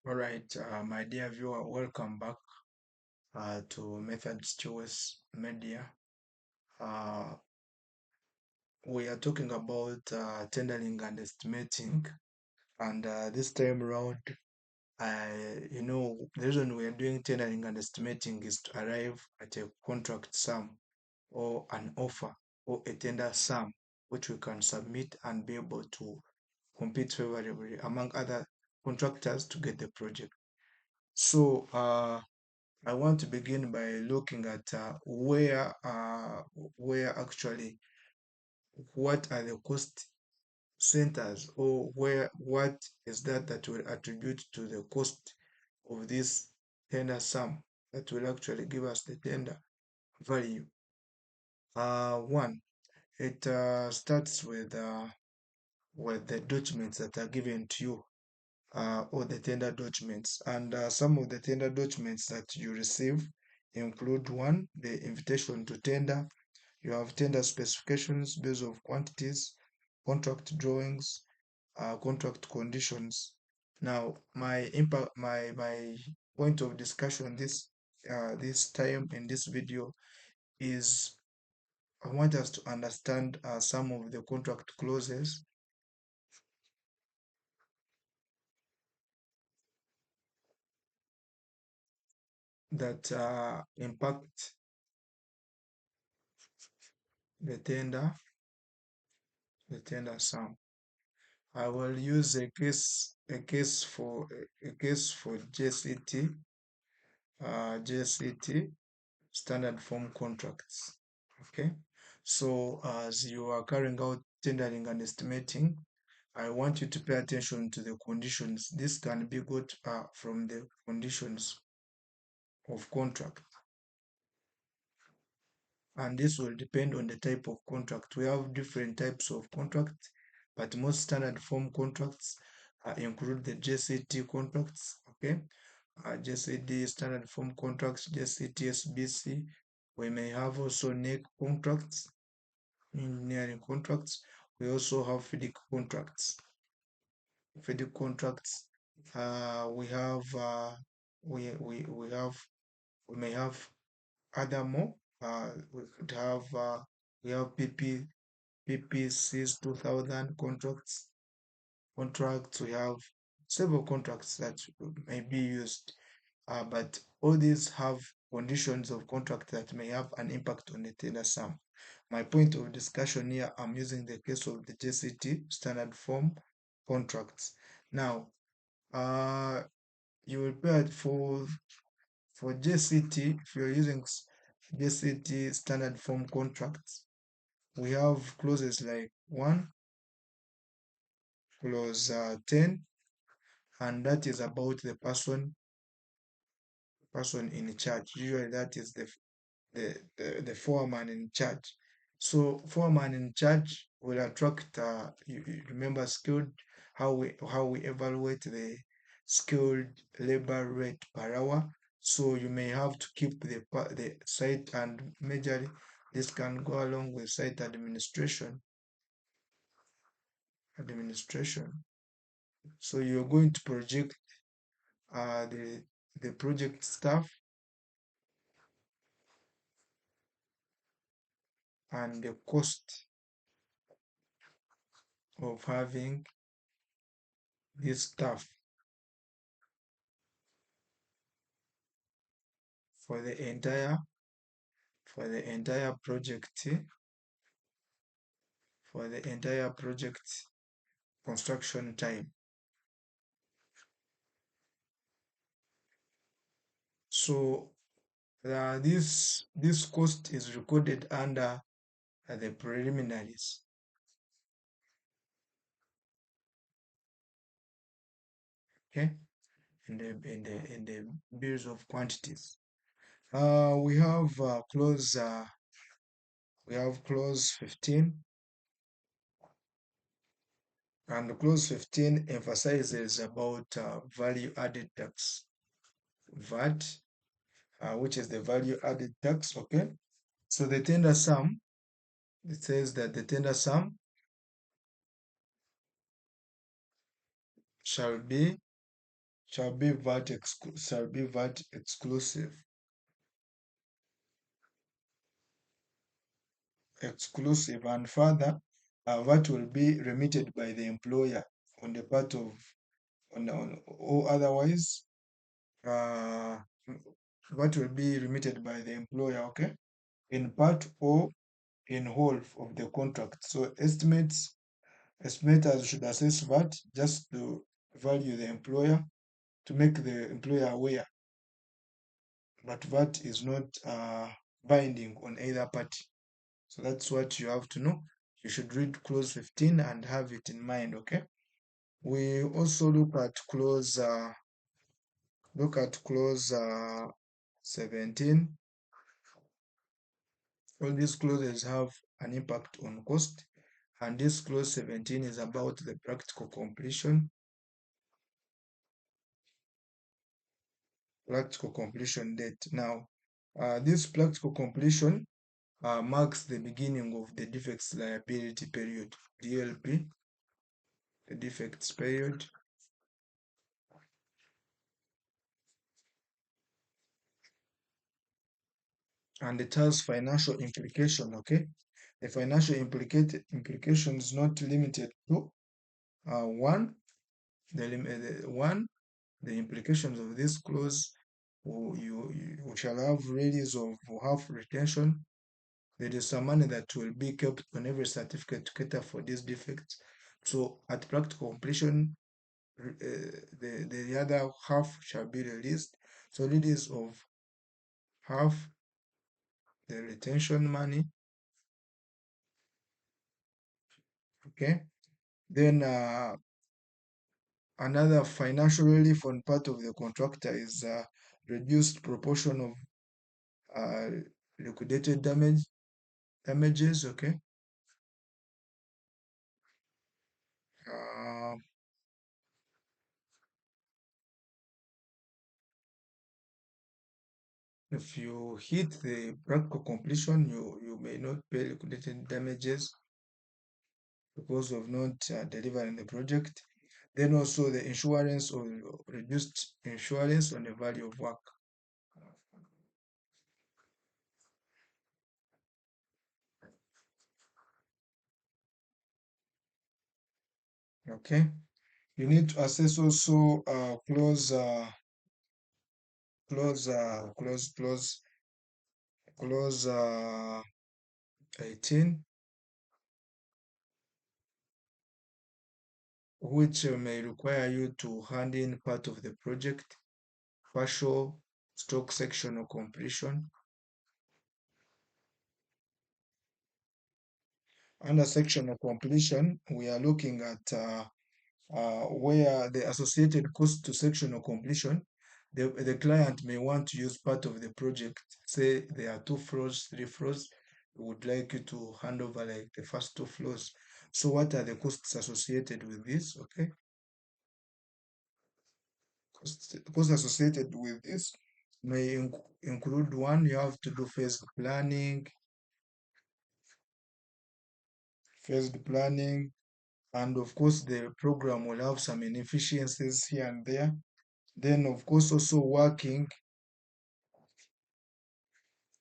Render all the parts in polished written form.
All right, my dear viewer, welcome back to Methods Choice Media. Uh, we are talking about tendering and estimating, and this time around, the reason we are doing tendering and estimating is to arrive at a contract sum or an offer or a tender sum which we can submit and be able to compete favorably among other contractors to get the project. So, I want to begin by looking at where actually what are the cost centers, or what is that will attribute to the cost of this tender sum that will actually give us the tender value. One, it starts with the documents that are given to you, or the tender documents. And some of the tender documents that you receive include: one, the invitation to tender. You have tender specifications, based of quantities, contract drawings, contract conditions. Now, my point of discussion this time in this video is I want us to understand some of the contract clauses that impact the tender sum. I will use a case for JCT standard form contracts. Okay, so as you are carrying out tendering and estimating, I want you to pay attention to the conditions. This can be got from the conditions of contract, and this will depend on the type of contract. We have different types of contract, but most standard form contracts include the JCT contracts. Okay, JCT standard form contracts, JCT SFC. We may have also NEC contracts, engineering contracts. We also have FIDIC contracts. FIDIC contracts. We have we may have other more. We could have we have PPCs 2000 contracts. We have several contracts that may be used, but all these have conditions of contract that may have an impact on the tender sum. My point of discussion here, I'm using the case of the JCT standard form contracts. Now, you will pay for JCT. If you're using JCT standard form contracts, we have clauses like 1, clause 10, and that is about the person in charge. Usually that is the foreman in charge. So foreman in charge will attract you remember skilled, how we evaluate the skilled labor rate per hour. So you may have to keep the site, and majorly this can go along with site administration. So you're going to project the project staff and the cost of having this staff for the entire project, construction time. So this cost is recorded under the preliminaries. Okay, in the bills of quantities. We have clause 15, and clause 15 emphasizes about value added tax, VAT, which is the value added tax. Okay, so the tender sum, it says that the tender sum shall be shall be VAT exclusive. And further, VAT will be remitted by the employer on the part of or otherwise VAT will be remitted by the employer, okay, in part or in whole of the contract. So estimators should assess VAT just to value the employer, to make the employer aware, but VAT is not binding on either party. So that's what you have to know. You should read clause 15 and have it in mind, okay? We also look at clause 17. All these clauses have an impact on cost, and this clause 17 is about the practical completion date. Now, this practical completion marks the beginning of the defects liability period, DLP, the defects period. And it has financial implication, okay? The financial implication is not limited to one, the implications of this clause, you shall have release of half retention. There is some money that will be kept on every certificate to cater for these defects. So at practical completion, the other half shall be released. So release of half the retention money, okay? Then another financial relief on part of the contractor is reduced proportion of liquidated damages, okay? Uh, if you hit the practical completion, you may not pay liquidated damages because of not delivering the project. Then also the insurance or reduced insurance on the value of work. Okay, you need to assess also clause 18, which may require you to hand in part of the project, partial stroke section or completion. Under section of completion, we are looking at where the associated cost to section of completion, the client may want to use part of the project. Say there are 2 floors, 3 floors, we would like you to hand over like the first 2 floors. So what are the costs associated with this? Okay, costs associated with this may include one, you have to do phased planning, and of course the program will have some inefficiencies here and there. Then of course also working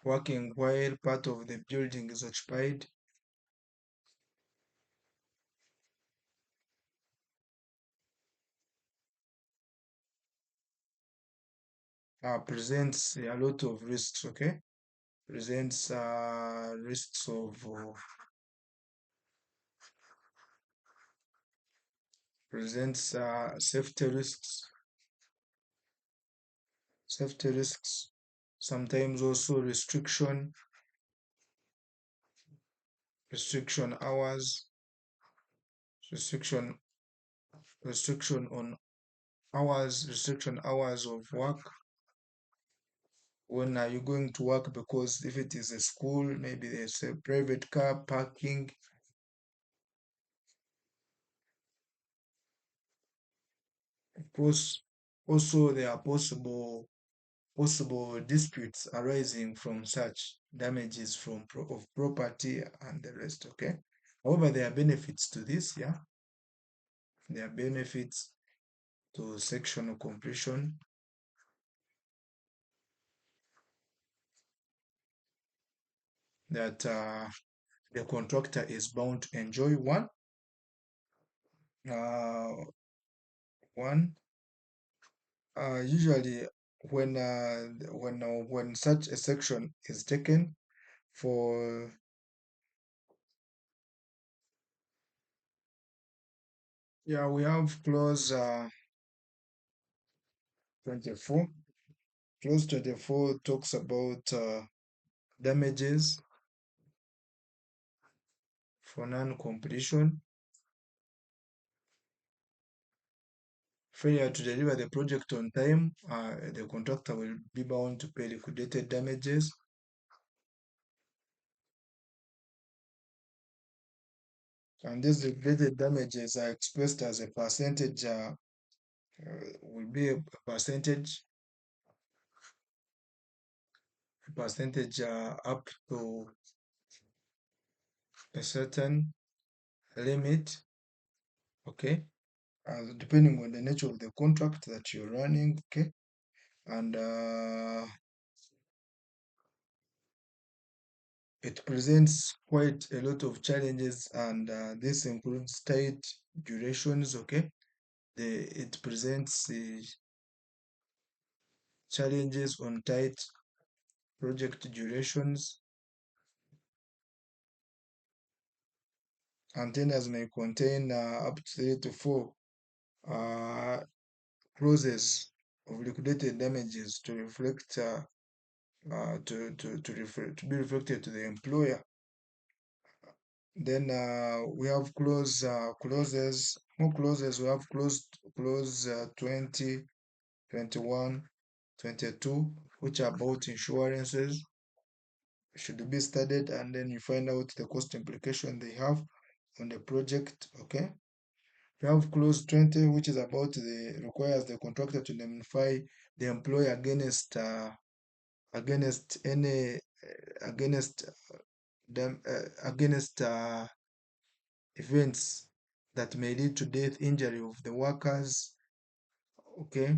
while part of the building is occupied. Presents a lot of risks, okay? Presents risks of presents safety risks, sometimes also restriction hours, restriction restriction on restriction hours of work. When are you going to work? Because if it is a school, maybe there's a private car parking. Of course, also there are possible disputes arising from such damages of property and the rest, okay? However, there are benefits to this, yeah? There are benefits to section completion, that the contractor is bound to enjoy uh, one. Usually, when such a section is taken for, yeah, we have clause 24. Clause 24 talks about damages for non-completion. Failure to deliver the project on time, the contractor will be bound to pay liquidated damages. And these liquidated damages are expressed as a percentage, will be a percentage up to a certain limit, okay? Depending on the nature of the contract that you're running, okay? And it presents quite a lot of challenges, and this includes tight durations, okay? It presents challenges on tight project durations. Antennas may contain up to 3 to 4 uh, clauses of liquidated damages to reflect to be reflected to the employer. Then we have more clauses. We have clause 20, 21, 22, which are about insurances. Should be studied, and then you find out the cost implication they have on the project, okay? You have clause 20, which is about requires the contractor to indemnify the employer against any against them against events that may lead to death, injury of the workers, okay?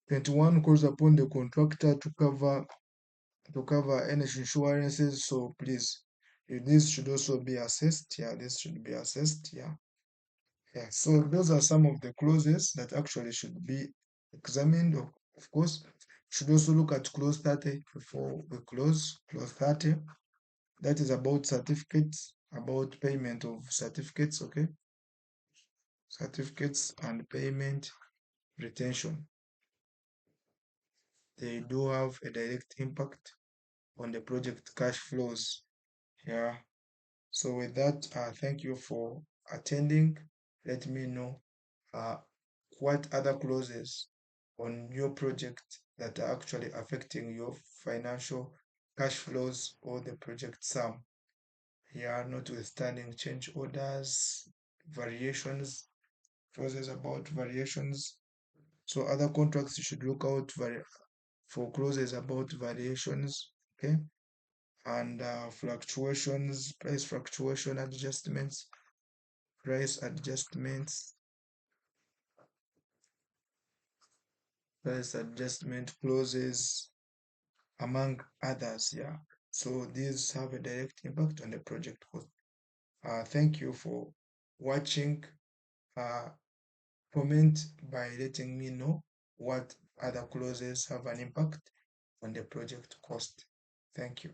21 calls upon the contractor to cover any insurances. So please, this should also be assessed. Yeah, this should be assessed. Yeah. Yeah. So those are some of the clauses that actually should be examined. Of course, should also look at clause 30 before we close. Clause 30, that is about certificates, about payment of certificates, okay? Certificates and payment retention. They do have a direct impact on the project cash flows. Yeah. So with that, thank you for attending. Let me know uh, what other clauses on your project that are actually affecting your financial cash flows or the project sum. Yeah, notwithstanding change orders, variations, clauses about variations. So other contracts you should look out for clauses about variations, okay? And fluctuations, price adjustments, price adjustment clauses, among others. Yeah. So these have a direct impact on the project cost. Thank you for watching. Uh, Comment by letting me know what other clauses have an impact on the project cost. Thank you.